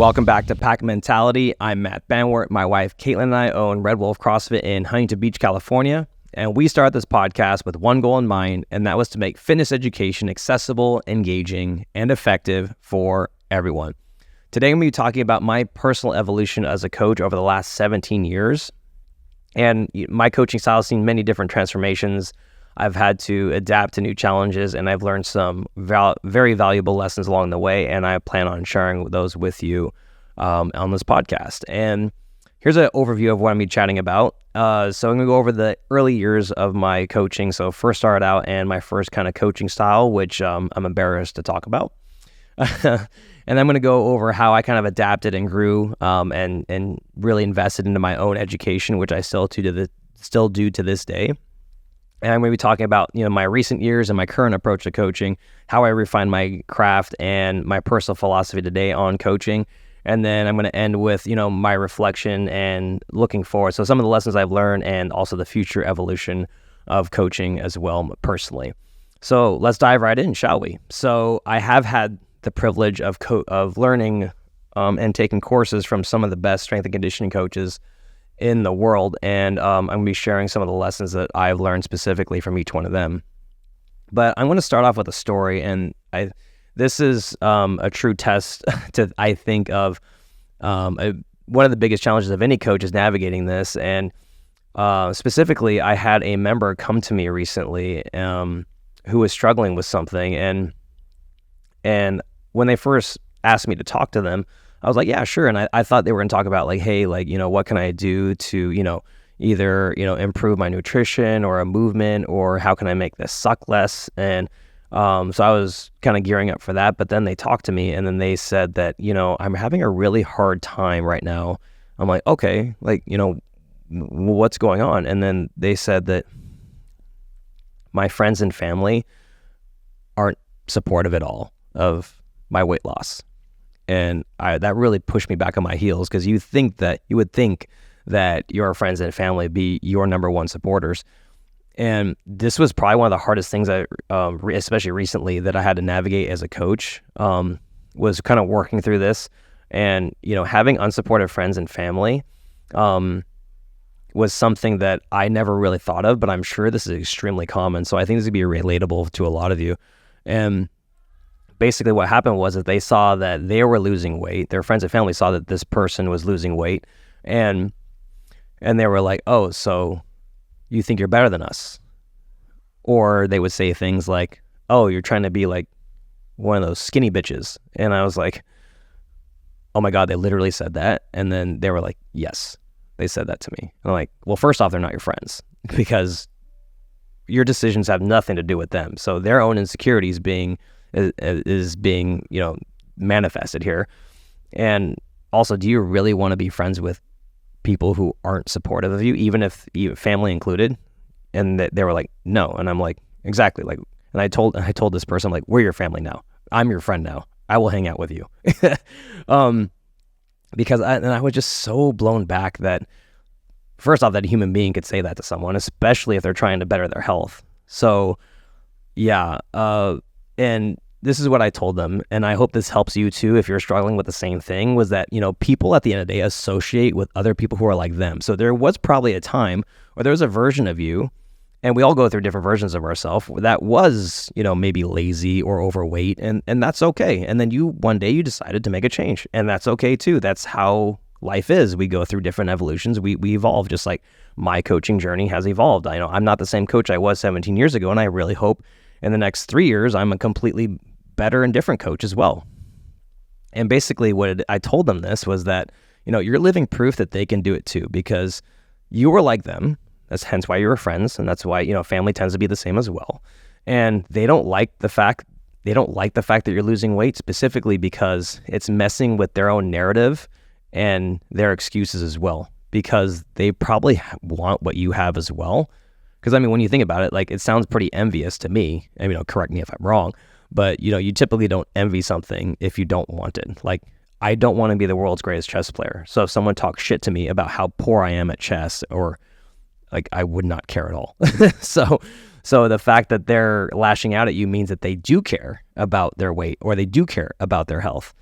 Welcome back to Pack Mentality. I'm Matt Banwart. My wife Caitlin and I own Red Wolf CrossFit in Huntington Beach, California. And we started this podcast with one goal in mind, and that was to make fitness education accessible, engaging, and effective for everyone. Today I'm going to be talking about my personal evolution as a coach over the last 17 years. And my coaching style has seen many different transformations. I've had to adapt to new challenges, and I've learned some very valuable lessons along the way, and I plan on sharing those with you on this podcast. And here's an overview of what I'm going to be chatting about. So I'm going to go over the early years of my coaching. So first started out and my first kind of coaching style, which I'm embarrassed to talk about. And I'm going to go over how I kind of adapted and grew and really invested into my own education, which I still do to this day. And I'm going to be talking about, my recent years and my current approach to coaching, how I refine my craft and my personal philosophy today on coaching. And then I'm going to end with, my reflection and looking forward. So some of the lessons I've learned and also the future evolution of coaching as well personally. So let's dive right in, shall we? So I have had the privilege of learning and taking courses from some of the best strength and conditioning coaches in the world, and I'm going to be sharing some of the lessons that I've learned specifically from each one of them. But I'm going to start off with a story, and this is a true test I think of one of the biggest challenges of any coach is navigating this. And specifically, I had a member come to me recently who was struggling with something, and when they first asked me to talk to them, I was like, yeah, sure. And I thought they were going to talk about like, hey, like, what can I do to, either, improve my nutrition or a movement, or how can I make this suck less? And so I was kind of gearing up for that. But then they talked to me and then they said that, I'm having a really hard time right now. I'm like, okay, like, what's going on? And then they said that my friends and family aren't supportive at all of my weight loss. And that really pushed me back on my heels, because you would think that your friends and family be your number one supporters. And this was probably one of the hardest things especially recently, that I had to navigate as a coach, was kind of working through this. And, having unsupportive friends and family was something that I never really thought of, but I'm sure this is extremely common. So I think this would be relatable to a lot of you. And basically what happened was that they saw that they were losing weight. Their friends and family saw that this person was losing weight, and they were like, oh, so you think you're better than us? Or they would say things like, oh, you're trying to be like one of those skinny bitches. And I was like, oh my God, they literally said that. And then they were like, yes, they said that to me. And I'm like, well, first off, they're not your friends, because your decisions have nothing to do with them. So their own insecurities is being manifested here. And also, do you really want to be friends with people who aren't supportive of you, even if family included? And they were like, no. And I'm like, exactly. Like, and I told this person, like, we're your family now. I'm your friend now. I will hang out with you. Because I was just so blown back that, first off, that a human being could say that to someone, especially if they're trying to better their health. So yeah. And this is what I told them, and I hope this helps you too if you're struggling with the same thing, was that, people at the end of the day associate with other people who are like them. So there was probably a time, or there was a version of you, and we all go through different versions of ourselves, that was, maybe lazy or overweight, and that's okay. And then one day you decided to make a change, and that's okay too. That's how life is. We go through different evolutions. We evolve, just like my coaching journey has evolved. I know I'm not the same coach I was 17 years ago, and I really hope in the next 3 years, I'm a completely better and different coach as well. And basically what I told them this was that, you're living proof that they can do it too, because you were like them. That's hence why you were friends. And that's why, family tends to be the same as well. And they don't like the fact that you're losing weight, specifically because it's messing with their own narrative and their excuses as well, because they probably want what you have as well. Because when you think about it, like, it sounds pretty envious to me. Correct me if I'm wrong, but you typically don't envy something if you don't want it. Like, I don't want to be the world's greatest chess player. So if someone talks shit to me about how poor I am at chess, or like, I would not care at all. So the fact that they're lashing out at you means that they do care about their weight, or they do care about their health.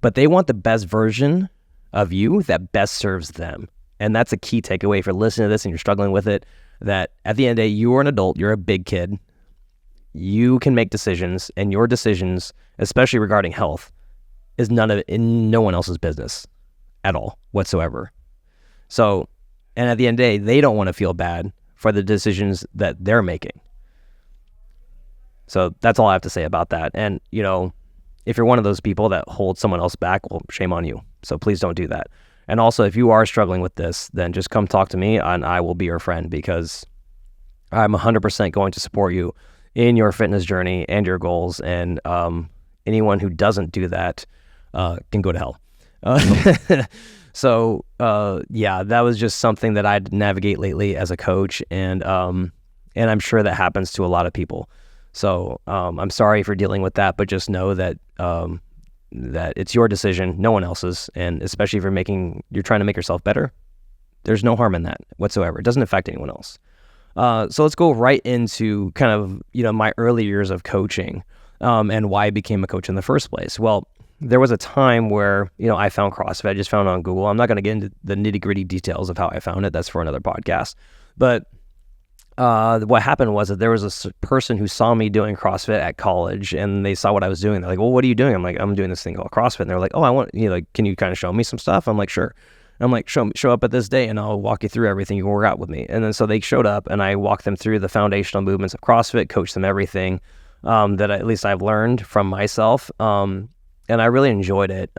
but they want the best version of you that best serves them. And that's a key takeaway if you're listening to this and you're struggling with it, that at the end of the day, you are an adult, you're a big kid, you can make decisions, and your decisions, especially regarding health, is no one else's business at all whatsoever. So, and at the end of the day, they don't want to feel bad for the decisions that they're making. So that's all I have to say about that. And, if you're one of those people that hold someone else back, well, shame on you. So please don't do that. And also, if you are struggling with this, then just come talk to me and I will be your friend, because I'm 100% going to support you in your fitness journey and your goals. And anyone who doesn't do that can go to hell. So that was just something that I had to navigate lately as a coach. And I'm sure that happens to a lot of people. So I'm sorry if you're dealing with that, but just know that that it's your decision, no one else's. And especially if you're trying to make yourself better, there's no harm in that whatsoever. It doesn't affect anyone else. So let's go right into kind of, my early years of coaching and why I became a coach in the first place. Well, there was a time where, I found CrossFit. I just found it on Google. I'm not going to get into the nitty-gritty details of how I found it. That's for another podcast. But what happened was that there was a person who saw me doing CrossFit at college, and they saw what I was doing. They're like, well, what are you doing? I'm like, I'm doing this thing called CrossFit. And they're like, oh, I want, can you kind of show me some stuff? I'm like, sure. And I'm like, show up at this day and I'll walk you through everything. You can work out with me. And then so they showed up and I walked them through the foundational movements of CrossFit, coached them everything that at least I've learned from myself. And I really enjoyed it.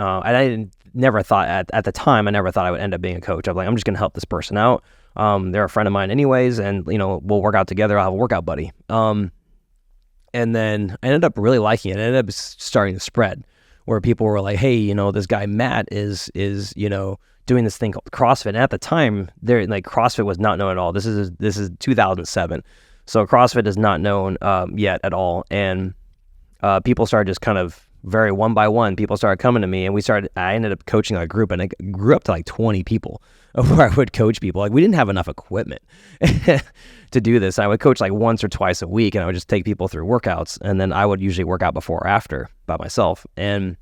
Never thought at the time, I never thought I would end up being a coach. I'm like, I'm just going to help this person out. They're a friend of mine anyways, and we'll work out together. I'll have a workout buddy. And then I ended up really liking it. It ended up starting to spread, where people were like, hey, this guy Matt is doing this thing called CrossFit. And at the time, CrossFit was not known at all. This is 2007, so CrossFit is not known yet at all. And people started just kind of very one by one. People started coming to me, and I ended up coaching a group, and it grew up to like 20 people. Where I would coach people. Like, we didn't have enough equipment to do this. I would coach like once or twice a week, and I would just take people through workouts, and then I would usually work out before or after by myself. And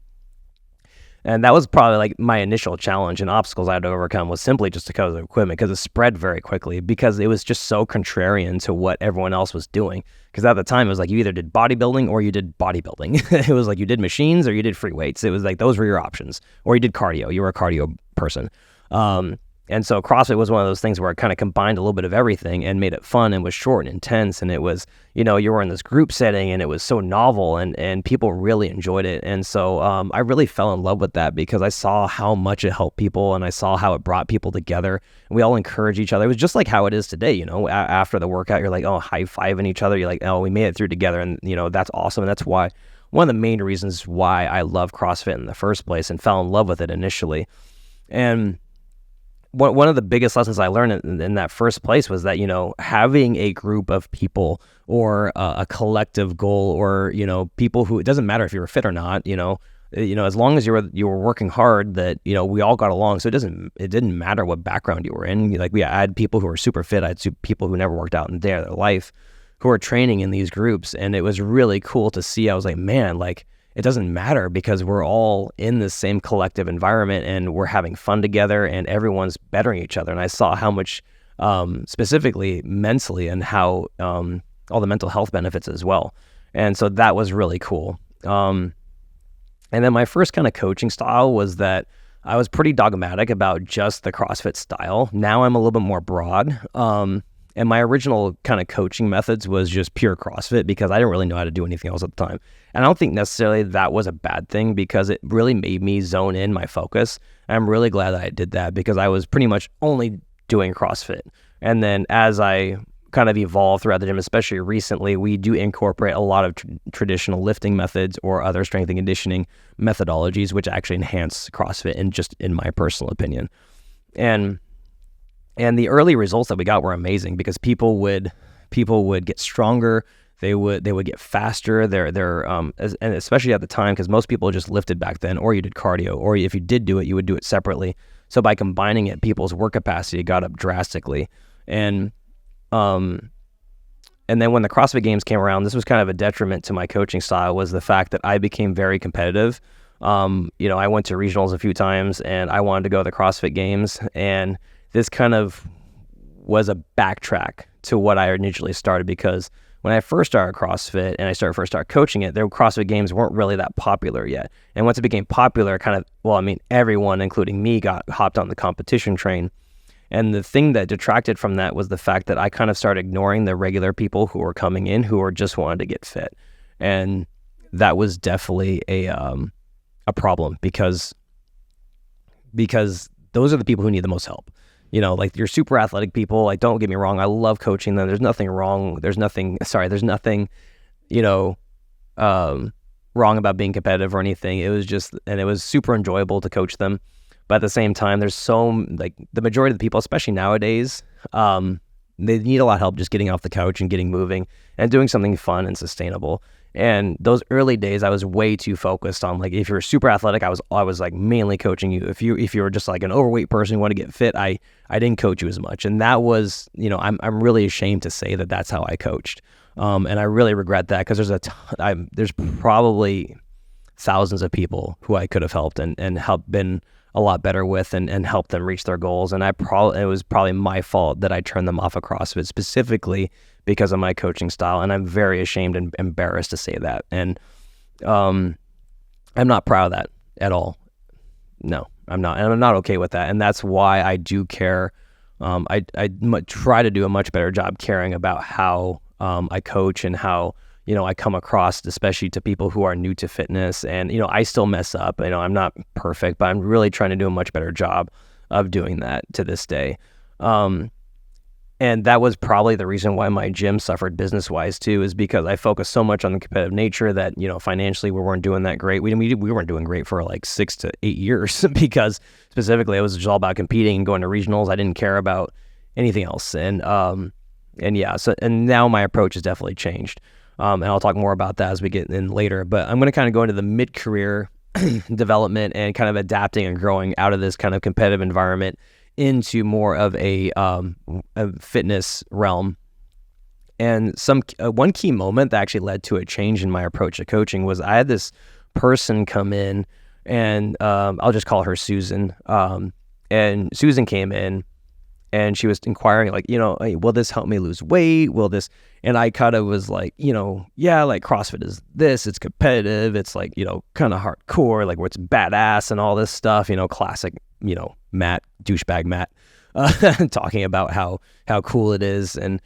that was probably like my initial challenge and obstacles I had to overcome, was simply just because of equipment, because it spread very quickly, because it was just so contrarian to what everyone else was doing. Because at the time, it was like you either did bodybuilding or you did bodybuilding. It was like you did machines or you did free weights. It was like those were your options. Or you did cardio. You were a cardio person. And so CrossFit was one of those things where it kind of combined a little bit of everything and made it fun and was short and intense. And it was, you were in this group setting, and it was so novel, and people really enjoyed it. And so I really fell in love with that, because I saw how much it helped people, and I saw how it brought people together. And we all encourage each other. It was just like how it is today, after the workout, you're like, oh, high-fiving each other. You're like, oh, we made it through together. And, that's awesome. And that's why one of the main reasons why I love CrossFit in the first place and fell in love with it initially. And one of the biggest lessons I learned in that first place was that, having a group of people or a collective goal, or, people who, it doesn't matter if you were fit or not, as long as you were working hard, that, we all got along. So it didn't matter what background you were in. Like, I had people who were super fit. I had people who never worked out in their life who were training in these groups. And it was really cool to see. I was like, man, like, it doesn't matter, because we're all in the same collective environment, and we're having fun together, and everyone's bettering each other. And I saw how much, specifically mentally, and how all the mental health benefits as well. And so that was really cool. And then my first kind of coaching style was that I was pretty dogmatic about just the CrossFit style. Now I'm a little bit more broad. And my original kind of coaching methods was just pure CrossFit, because I didn't really know how to do anything else at the time. And I don't think necessarily that was a bad thing, because it really made me zone in my focus. And I'm really glad that I did that, because I was pretty much only doing CrossFit. And then as I kind of evolved throughout the gym, especially recently, we do incorporate a lot of traditional lifting methods or other strength and conditioning methodologies, which actually enhance CrossFit, in my personal opinion. And the early results that we got were amazing, because people would get stronger. They would get faster. And especially at the time, because most people just lifted back then, or you did cardio, or if you did do it, you would do it separately. So by combining it, people's work capacity got up drastically. And then when the CrossFit Games came around, this was kind of a detriment to my coaching style, was the fact that I became very competitive. I went to regionals a few times and I wanted to go to the CrossFit Games, and this kind of was a backtrack to what I initially started, because when I first started CrossFit and I first started coaching it, the CrossFit Games weren't really that popular yet. And once it became popular, everyone, including me, hopped on the competition train. And the thing that detracted from that was the fact that I kind of started ignoring the regular people who were coming in who were just wanted to get fit. And that was definitely a problem, because those are the people who need the most help. Like your super athletic people, like, don't get me wrong, I love coaching them. There's nothing, wrong about being competitive or anything. It was super enjoyable to coach them. But at the same time, there's the majority of the people, especially nowadays, they need a lot of help just getting off the couch and getting moving and doing something fun and sustainable. And those early days, I was way too focused on, like, if you're super athletic, I was like mainly coaching you. If you were just like an overweight person who want to get fit, I didn't coach you as much. And that was, I'm really ashamed to say that that's how I coached. And I really regret that, because there's probably thousands of people who I could have helped and helped been a lot better with and helped them reach their goals. And it was probably my fault that I turned them off of CrossFit, specifically because of my coaching style. And I'm very ashamed and embarrassed to say that. And I'm not proud of that at all. No, I'm not. And I'm not okay with that. And that's why I do care. I try to do a much better job caring about how I coach and how, I come across, especially to people who are new to fitness. And, I still mess up. I'm not perfect, but I'm really trying to do a much better job of doing that to this day. And that was probably the reason why my gym suffered business-wise too, is because I focused so much on the competitive nature that, financially we weren't doing that great. We weren't doing great for like 6 to 8 years because specifically it was just all about competing and going to regionals. I didn't care about anything else. And now my approach has definitely changed. And I'll talk more about that as we get in later. But I'm going to kind of go into the mid-career development and kind of adapting and growing out of this kind of competitive environment into more of a fitness realm. And one key moment that actually led to a change in my approach to coaching was I had this person come in, and I'll just call her Susan. And Susan came in, and she was inquiring, like, hey, will this help me lose weight? Will this? And I kind of was like, yeah, like CrossFit is this, it's competitive, it's like, kind of hardcore, like where it's badass and all this stuff, classic, Matt, douchebag Matt, talking about how cool it is and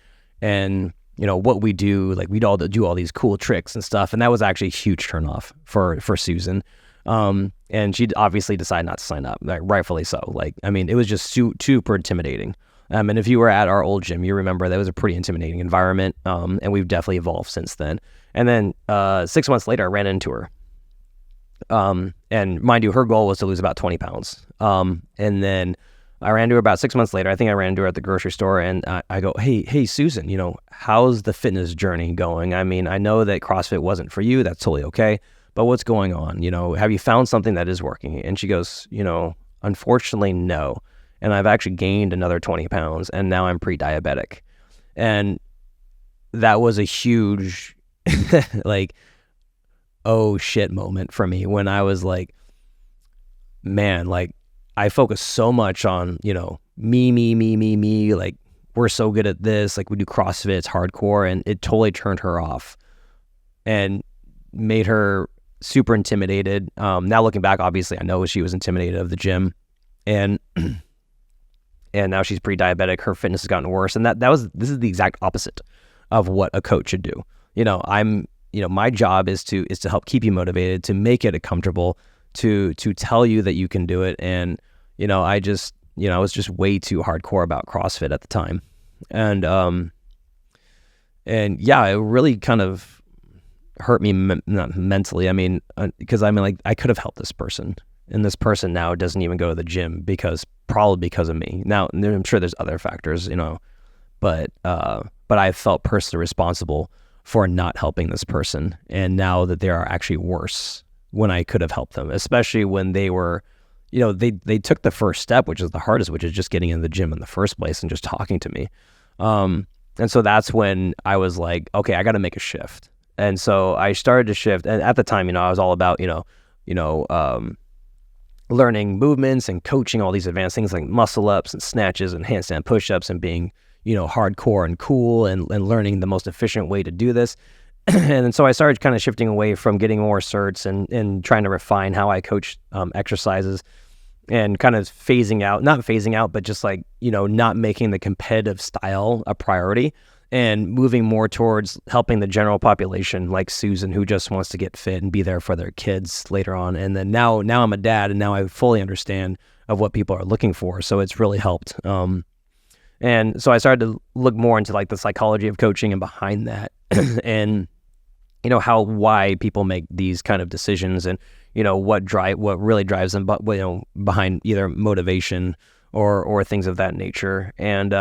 what we do, like we'd all do all these cool tricks and stuff. And that was actually a huge turnoff for Susan. And she obviously decided not to sign up, like rightfully so. Like, it was just super intimidating. And if you were at our old gym, you remember that was a pretty intimidating environment. And we've definitely evolved since then. And then 6 months later, I ran into her. And mind you, her goal was to lose about 20 pounds. And then I ran into her about 6 months later. I think I ran into her at the grocery store, and I go, hey, Susan, how's the fitness journey going? I know that CrossFit wasn't for you. That's totally okay. But what's going on? Have you found something that is working? And she goes, unfortunately, no. And I've actually gained another 20 pounds, and now I'm pre-diabetic. And that was a huge, like, oh shit moment for me, when I was like, man, like, I focused so much on, me, like, we're so good at this, like, we do CrossFit, it's hardcore, and it totally turned her off and made her super intimidated. Now looking back, obviously, I know she was intimidated of the gym, and now she's pre-diabetic. Her fitness has gotten worse, and this is the exact opposite of what a coach should do. My job is to help keep you motivated, to make it comfortable, to tell you that you can do it. And I was just way too hardcore about CrossFit at the time, and yeah, it really kind of hurt me not mentally. Because I could have helped this person, and this person now doesn't even go to the gym probably because of me. Now I'm sure there's other factors, but I felt personally responsible for not helping this person. And now that they are actually worse when I could have helped them, especially when they were, they took the first step, which is the hardest, which is just getting in the gym in the first place and just talking to me. And so that's when I was like, okay, I got to make a shift. And so I started to shift. And at the time, I was all about, learning movements and coaching all these advanced things like muscle ups and snatches and handstand push-ups and being, hardcore and cool and learning the most efficient way to do this. And so I started kind of shifting away from getting more certs and trying to refine how I coach exercises, and kind of not phasing out, but just like, not making the competitive style a priority and moving more towards helping the general population, like Susan, who just wants to get fit and be there for their kids later on. And then now I'm a dad, and now I fully understand of what people are looking for. So it's really helped. And so I started to look more into like the psychology of coaching and behind that and, why people make these kind of decisions, and, what really drives them, but, behind either motivation or things of that nature. And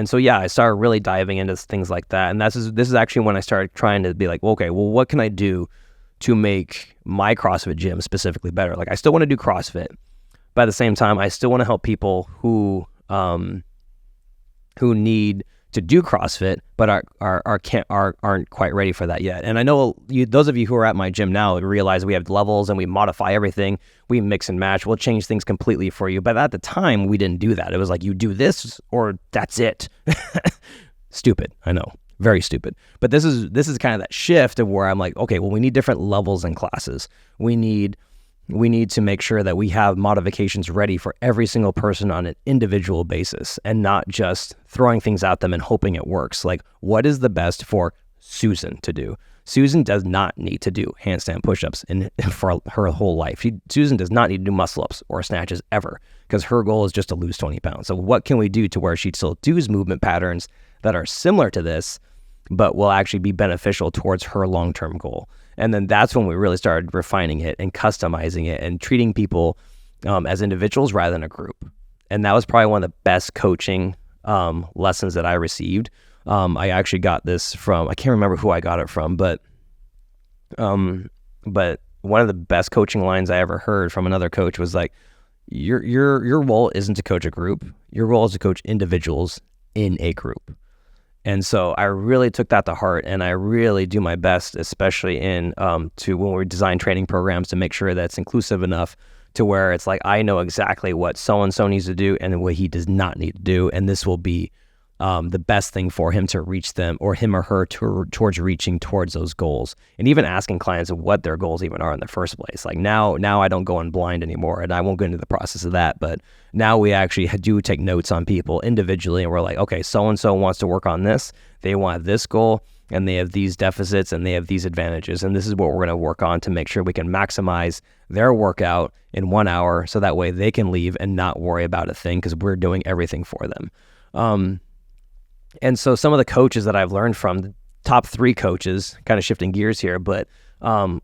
so, yeah, I started really diving into things like that. And this is actually when I started trying to be like, okay, well, what can I do to make my CrossFit gym specifically better? Like, I still want to do CrossFit, but at the same time, I still want to help people who need to do CrossFit, but aren't quite ready for that yet. And I know those of you who are at my gym now realize we have levels and we modify everything. We mix and match. We'll change things completely for you. But at the time, we didn't do that. It was like, you do this or that's it. Stupid. I know. Very stupid. But this is kind of that shift of where I'm like, okay, well, we need different levels and classes. We need to make sure that we have modifications ready for every single person on an individual basis, and not just throwing things at them and hoping it works. Like, what is the best for Susan to do? Susan does not need to do handstand push-ups for her whole life. Susan does not need to do muscle-ups or snatches ever, because her goal is just to lose 20 pounds. So what can we do to where she still does movement patterns that are similar to this, but will actually be beneficial towards her long-term goal? And then that's when we really started refining it and customizing it and treating people as individuals rather than a group. And that was probably one of the best coaching lessons that I received. I actually got this from, I can't remember who I got it from, but one of the best coaching lines I ever heard from another coach was like, your role isn't to coach a group. Your role is to coach individuals in a group. And so I really took that to heart, and I really do my best, especially when we design training programs, to make sure that it's inclusive enough to where it's like, I know exactly what so-and-so needs to do and what he does not need to do. And this will be the best thing for him to reach them, or him or her towards reaching towards those goals. And even asking clients of what their goals even are in the first place. Like now I don't go in blind anymore, and I won't go into the process of that. But now we actually do take notes on people individually, and we're like, okay, so-and-so wants to work on this. They want this goal, and they have these deficits, and they have these advantages. And this is what we're going to work on to make sure we can maximize their workout in 1 hour, so that way they can leave and not worry about a thing, because we're doing everything for them. And so some of the coaches that I've learned from, the top 3 coaches, kind of shifting gears here, but a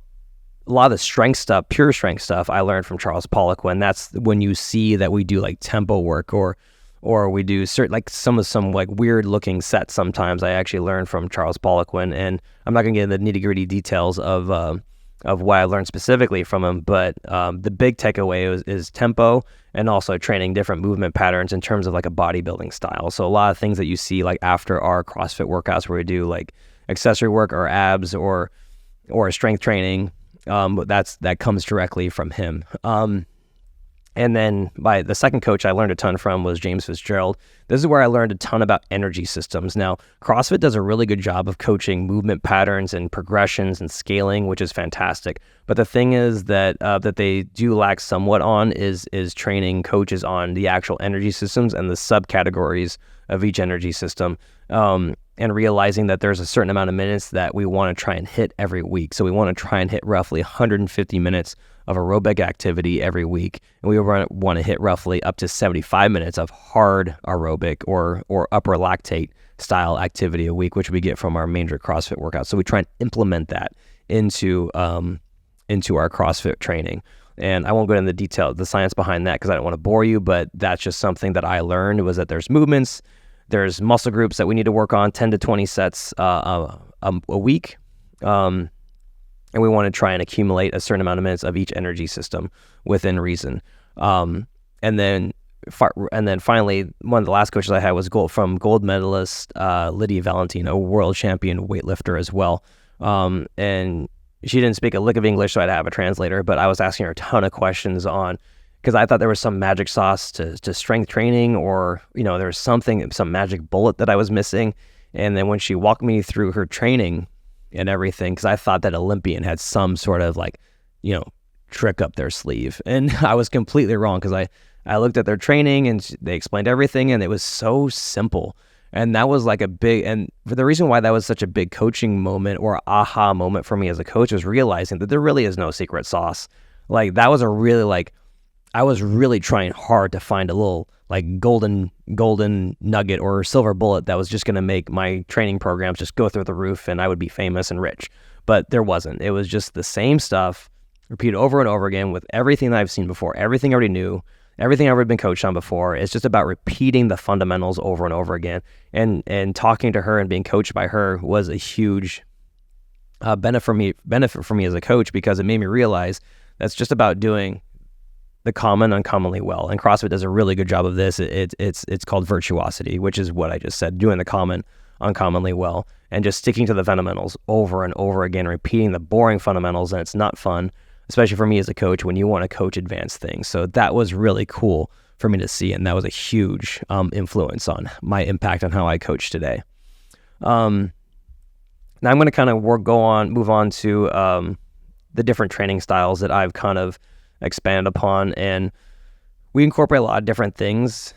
lot of the strength stuff, pure strength stuff, I learned from Charles Poliquin. That's when you see that we do like tempo work or we do certain, like some like weird looking sets sometimes, I actually learned from Charles Poliquin. And I'm not going to get into the nitty gritty details of what I learned specifically from him, but the big takeaway is tempo, and also training different movement patterns in terms of like a bodybuilding style. So a lot of things that you see like after our CrossFit workouts where we do like accessory work or abs or strength training, that comes directly from him. And then the second coach I learned a ton from was James Fitzgerald. This is where I learned a ton about energy systems. Now, CrossFit does a really good job of coaching movement patterns and progressions and scaling, which is fantastic. But the thing is that they do lack somewhat on is training coaches on the actual energy systems and the subcategories of each energy system. And realizing that there's a certain amount of minutes that we want to try and hit every week. So we want to try and hit roughly 150 minutes of aerobic activity every week. And we want to hit roughly up to 75 minutes of hard aerobic or upper lactate style activity a week, which we get from our major CrossFit workouts. So we try and implement that into our CrossFit training. And I won't go into the science behind that because I don't want to bore you, but that's just something that I learned, was that there's movements, there's muscle groups that we need to work on 10 to 20 sets a week. And we want to try and accumulate a certain amount of minutes of each energy system within reason. And then finally, one of the last coaches I had was gold medalist Lydia Valentina, a world champion weightlifter as well. And she didn't speak a lick of English, so I had to have a translator, but I was asking her a ton of questions on, because I thought there was some magic sauce to strength training, or, there was some magic bullet that I was missing. And then when she walked me through her training and everything, because I thought that Olympian had some sort of trick up their sleeve. And I was completely wrong, because I looked at their training and they explained everything, and it was so simple. And that was and for the reason why that was such a big coaching moment or aha moment for me as a coach was realizing that there really is no secret sauce. That was I was really trying hard to find a little golden nugget or silver bullet that was just going to make my training programs just go through the roof and I would be famous and rich. But there wasn't. It was just the same stuff repeated over and over again with everything that I've seen before, everything I already knew, everything I've already been coached on before. It's just about repeating the fundamentals over and over again. And talking to her and being coached by her was a huge benefit for me as a coach, because it made me realize that's just about doing the common uncommonly well. And CrossFit does a really good job of this. It's called virtuosity, which is what I just said, doing the common uncommonly well and just sticking to the fundamentals over and over again, repeating the boring fundamentals. And it's not fun, especially for me as a coach when you want to coach advanced things. So that was really cool for me to see, and that was a huge influence on my impact on how I coach today. Now I'm going to kind of move on to the different training styles that I've kind of expand upon, and we incorporate a lot of different things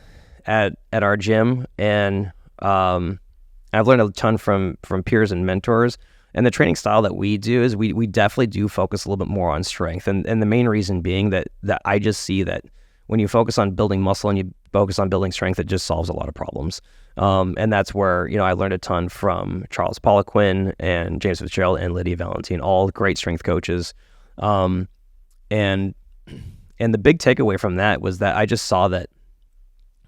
at our gym, and I've learned a ton from peers and mentors. And the training style that we do is we definitely do focus a little bit more on strength, and the main reason being that I just see that when you focus on building muscle and you focus on building strength, it just solves a lot of problems. And that's where I learned a ton from Charles Poliquin and James Fitzgerald and Lydia Valentine, all great strength coaches. And the big takeaway from that was that I just saw that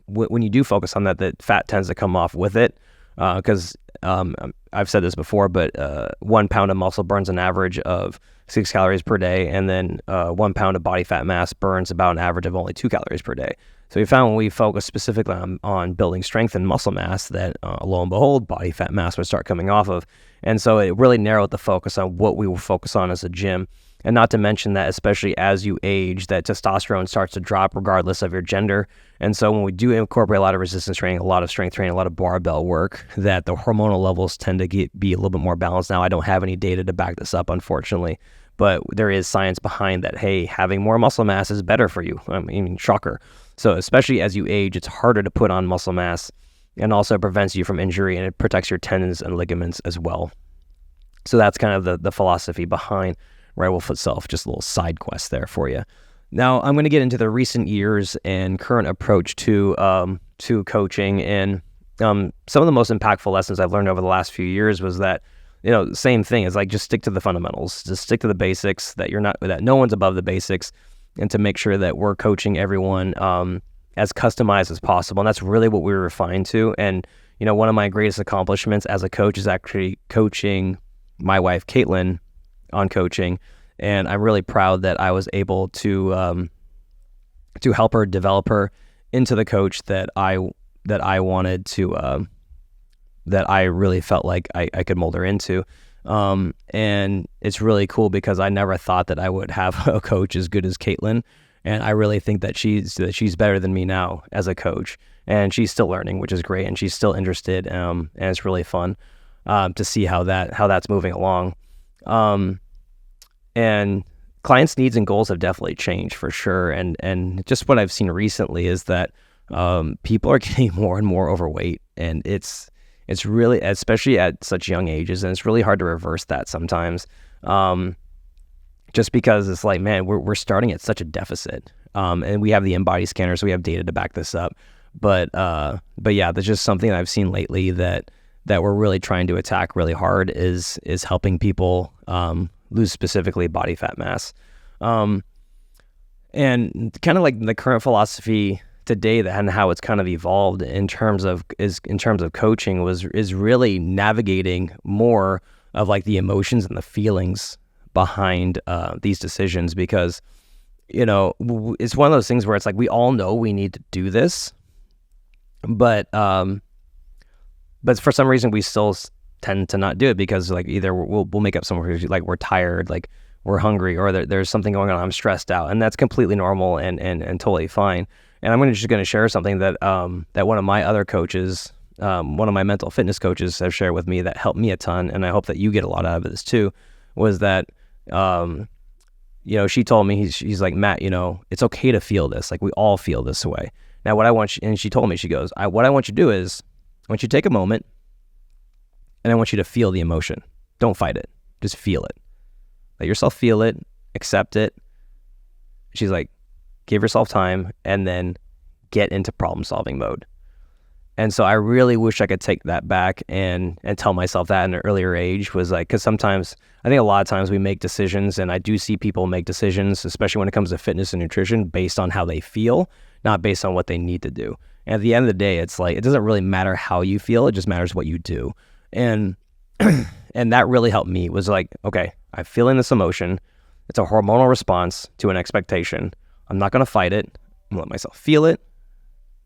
when you do focus on that fat tends to come off with it, because I've said this before, but 1 pound of muscle burns an average of 6 calories per day, and then 1 pound of body fat mass burns about an average of only 2 calories per day. So we found when we focus specifically on building strength and muscle mass that lo and behold, body fat mass would start coming off of. And so it really narrowed the focus on what we will focus on as a gym. And not to mention that especially as you age, that testosterone starts to drop regardless of your gender. And so when we do incorporate a lot of resistance training, a lot of strength training, a lot of barbell work, that the hormonal levels tend to be a little bit more balanced. Now, I don't have any data to back this up, unfortunately, but there is science behind that, hey, having more muscle mass is better for you. I mean, shocker. So especially as you age, it's harder to put on muscle mass, and also prevents you from injury, and it protects your tendons and ligaments as well. So that's kind of the philosophy behind Red Wolf itself. Just a little side quest there for you. Now I'm going to get into the recent years and current approach to coaching, and some of the most impactful lessons I've learned over the last few years was that, same thing is just stick to the fundamentals, just stick to the basics, that no one's above the basics, and to make sure that we're coaching everyone as customized as possible. And that's really what we were refined to. And one of my greatest accomplishments as a coach is actually coaching my wife Caitlin on coaching, and I'm really proud that I was able to help her develop her into the coach that I wanted to, that I really felt like I could mold her into. And it's really cool because I never thought that I would have a coach as good as Caitlin, and I really think that she's better than me now as a coach, and she's still learning, which is great, and she's still interested, and it's really fun to see how that's moving along. And clients' needs and goals have definitely changed for sure. And just what I've seen recently is that people are getting more and more overweight, and it's really, especially at such young ages, and it's really hard to reverse that sometimes. Just because it's like, man, we're starting at such a deficit. And we have the InBody scanner, so we have data to back this up. But yeah, there's just something I've seen lately that we're really trying to attack really hard is helping people lose specifically body fat mass. And kind of like the current philosophy today and how it's kind of evolved in terms of coaching is really navigating more of like the emotions and the feelings behind these decisions, because it's one of those things where it's like we all know we need to do this, but for some reason we still tend to not do it because like either we'll make up some reason, like we're tired, like we're hungry, or there's something going on. I'm stressed out, and that's completely normal and totally fine. And I'm just going to share something that that one of my other coaches, one of my mental fitness coaches, have shared with me that helped me a ton, and I hope that you get a lot out of this too. Was that she told me, she's like, Matt, it's okay to feel this. Like we all feel this way. Now, what I want you, and she told me, she goes, what I want you to do is, I want you to take a moment, and I want you to feel the emotion. Don't fight it. Just feel it. Let yourself feel it, accept it. She's like, give yourself time, and then get into problem solving mode. And so I really wish I could take that back and tell myself that in an earlier age, was like, because sometimes, I think a lot of times we make decisions, and I do see people make decisions, especially when it comes to fitness and nutrition, based on how they feel, not based on what they need to do. And at the end of the day, it's like, it doesn't really matter how you feel, it just matters what you do. And and that really helped me, was like, okay, I'm feeling this emotion. It's a hormonal response to an expectation. I'm not going to fight it. I'm going to let myself feel it,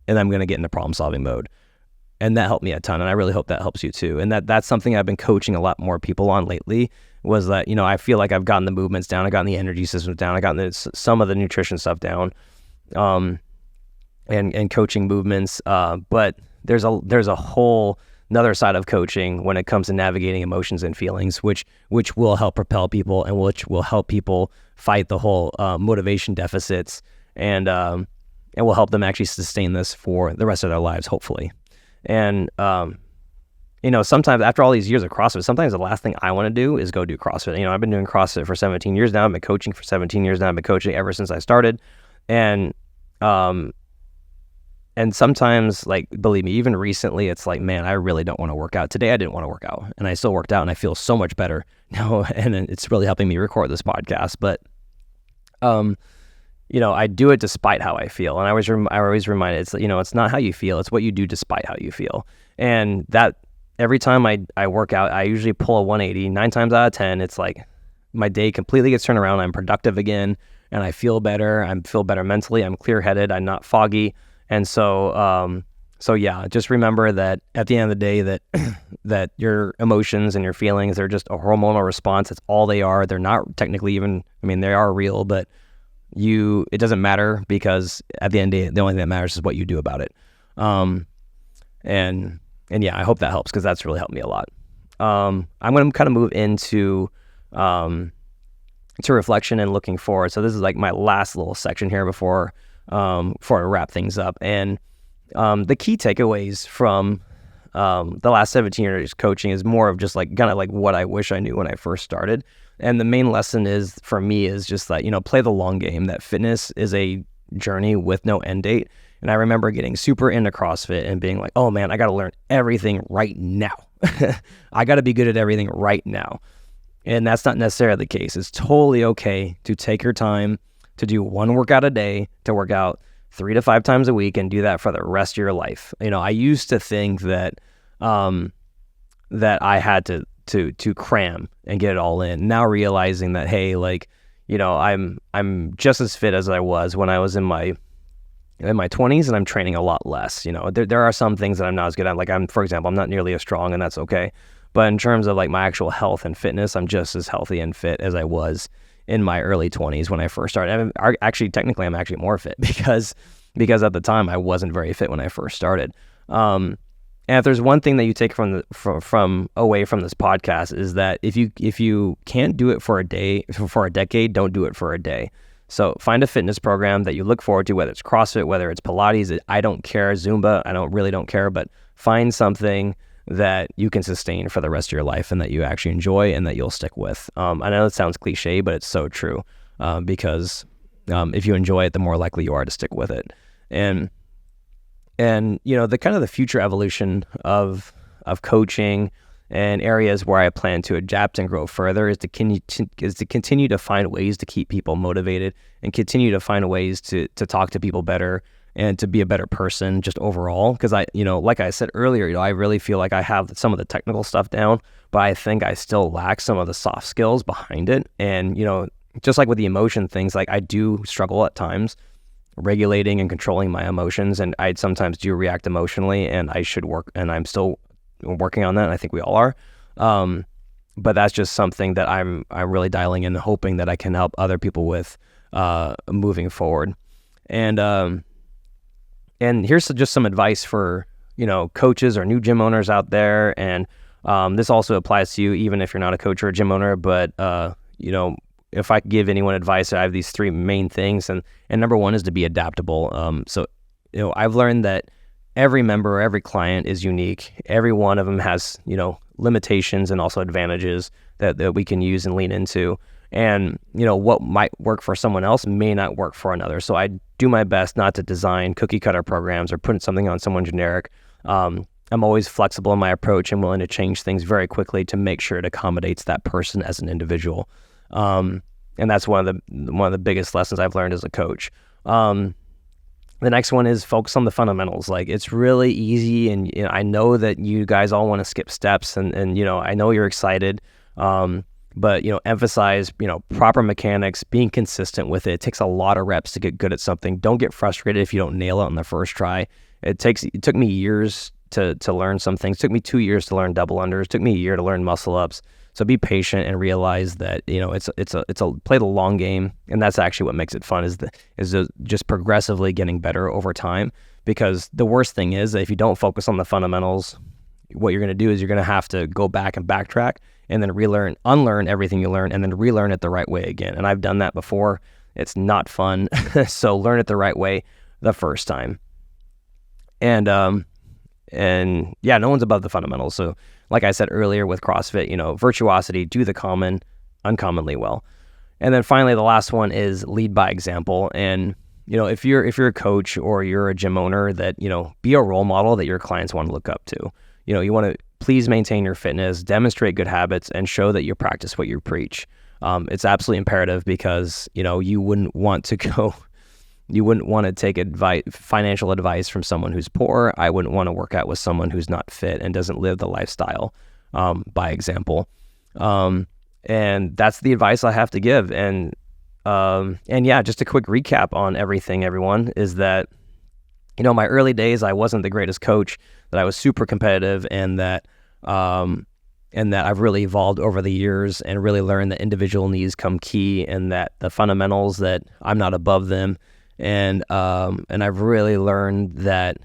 and I'm going to get into problem solving mode. And that helped me a ton, and I really hope that helps you too. And that's something I've been coaching a lot more people on lately, was that, I feel like I've gotten the movements down, I've gotten the energy systems down, I've gotten some of the nutrition stuff down, and coaching movements. But there's a whole another side of coaching when it comes to navigating emotions and feelings, which will help propel people, and which will help people fight the whole motivation deficits, and will help them actually sustain this for the rest of their lives, hopefully. And sometimes after all these years of CrossFit, sometimes the last thing I want to do is go do CrossFit. I've been doing CrossFit for 17 years now. I've been coaching for 17 years now. I've been coaching ever since I started. And sometimes, like, believe me, even recently, it's like, man, I really don't want to work out. Today, I didn't want to work out, and I still worked out, and I feel so much better now. And it's really helping me record this podcast. But, I do it despite how I feel. And I always remind it, it's not how you feel, it's what you do despite how you feel. And that every time I work out, I usually pull a 180. 9 times out of 10, it's like my day completely gets turned around. I'm productive again, and I feel better. I feel better mentally. I'm clear-headed. I'm not foggy. And so yeah, just remember that at the end of the day, that your emotions and your feelings are just a hormonal response. That's all they are. They're not technically even, they are real, but it doesn't matter, because at the end of the day, the only thing that matters is what you do about it. And yeah, I hope that helps, because that's really helped me a lot. I'm going to kind of move into to reflection and looking forward. So this is like my last little section here before I wrap things up. And the key takeaways from the last 17 years coaching is more of just like kind of like what I wish I knew when I first started. And the main lesson is, for me, is just that, play the long game, that fitness is a journey with no end date. And I remember getting super into CrossFit and being like, oh man, I got to learn everything right now. I got to be good at everything right now. And that's not necessarily the case. It's totally okay to take your time, to do one workout a day, to work out 3 to 5 times a week, and do that for the rest of your life. I used to think that that I had to cram and get it all in. Now realizing that, hey, like, I'm just as fit as I was when I was in my 20s, and I'm training a lot less. There are some things that I'm not as good at. Like, for example, I'm not nearly as strong, and that's okay. But in terms of like my actual health and fitness, I'm just as healthy and fit as I was in my early 20s when I first started. Actually, technically, I'm actually more fit because at the time I wasn't very fit when I first started. And if there's one thing that you take from away from this podcast, is that if you can't do it for a decade, don't do it for a day. So find a fitness program that you look forward to, whether it's CrossFit, whether it's Pilates, I don't care, Zumba, I don't care, but find something that you can sustain for the rest of your life, and that you actually enjoy, and that you'll stick with. I know it sounds cliche, but it's so true, because if you enjoy it, the more likely you are to stick with it. And the kind of the future evolution of coaching and areas where I plan to adapt and grow further is to continue to find ways to keep people motivated, and continue to find ways to talk to people better, and to be a better person just overall. Because like I said earlier, I really feel like I have some of the technical stuff down, but I think I still lack some of the soft skills behind it. And, just like with the emotion things, like I do struggle at times regulating and controlling my emotions, and I sometimes do react emotionally, and I should work, and I'm still working on that, and I think we all are. But that's just something that I'm really dialing in and hoping that I can help other people with moving forward. And here's just some advice for, coaches or new gym owners out there. And this also applies to you, even if you're not a coach or a gym owner. But, if I could give anyone advice, I have these 3 main things. And number 1 is to be adaptable. So, I've learned that every member, every client is unique. Every one of them has, limitations and also advantages that we can use and lean into. And, what might work for someone else may not work for another. So I do my best not to design cookie cutter programs or put something on someone generic. I'm always flexible in my approach and willing to change things very quickly to make sure it accommodates that person as an individual. And that's one of the biggest lessons I've learned as a coach. The next one is focus on the fundamentals. Like, it's really easy, and I know that you guys all want to skip steps, and I know you're excited. But emphasize proper mechanics, being consistent with it. It takes a lot of reps to get good at something. Don't get frustrated if you don't nail it on the first try. It took me years to learn some things. It took me 2 years to learn double unders. It took me a year to learn muscle ups. So be patient and realize that it's a play the long game, and that's actually what makes it fun, is just progressively getting better over time. Because the worst thing is that if you don't focus on the fundamentals, what you're going to do is you're going to have to go back and backtrack and then unlearn everything you learn, and then relearn it the right way again. And I've done that before. It's not fun. So learn it the right way the first time. And yeah, no one's above the fundamentals. So like I said earlier with CrossFit, virtuosity, do the common uncommonly well. And then finally, the last one is lead by example. And, if you're a coach or you're a gym owner, that, be a role model that your clients want to look up to. You want to please maintain your fitness, demonstrate good habits, and show that you practice what you preach. It's absolutely imperative, because, you wouldn't want to take financial advice from someone who's poor. I wouldn't want to work out with someone who's not fit and doesn't live the lifestyle by example. And that's the advice I have to give. And yeah, just a quick recap on everything, everyone, is that, my early days, I wasn't the greatest coach, that I was super competitive, and that I've really evolved over the years and really learned that individual needs come key, and that the fundamentals, that I'm not above them. And I've really learned that,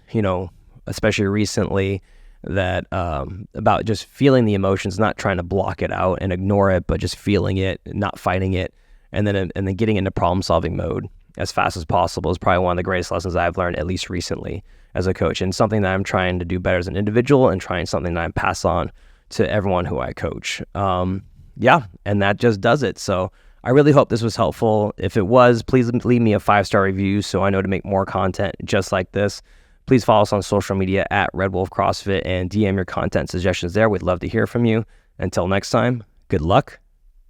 especially recently, that about just feeling the emotions, not trying to block it out and ignore it, but just feeling it, not fighting it, and then getting into problem solving mode as fast as possible is probably one of the greatest lessons I've learned, at least recently, as a coach, and something that I'm trying to do better as an individual, and trying something that I pass on to everyone who I coach. Yeah, and that just does it. So I really hope this was helpful. If it was, please leave me a 5-star review so I know to make more content just like this. Please follow us on social media at Red Wolf CrossFit and DM your content suggestions there. We'd love to hear from you. Until next time, good luck,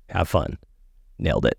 have fun. Nailed it.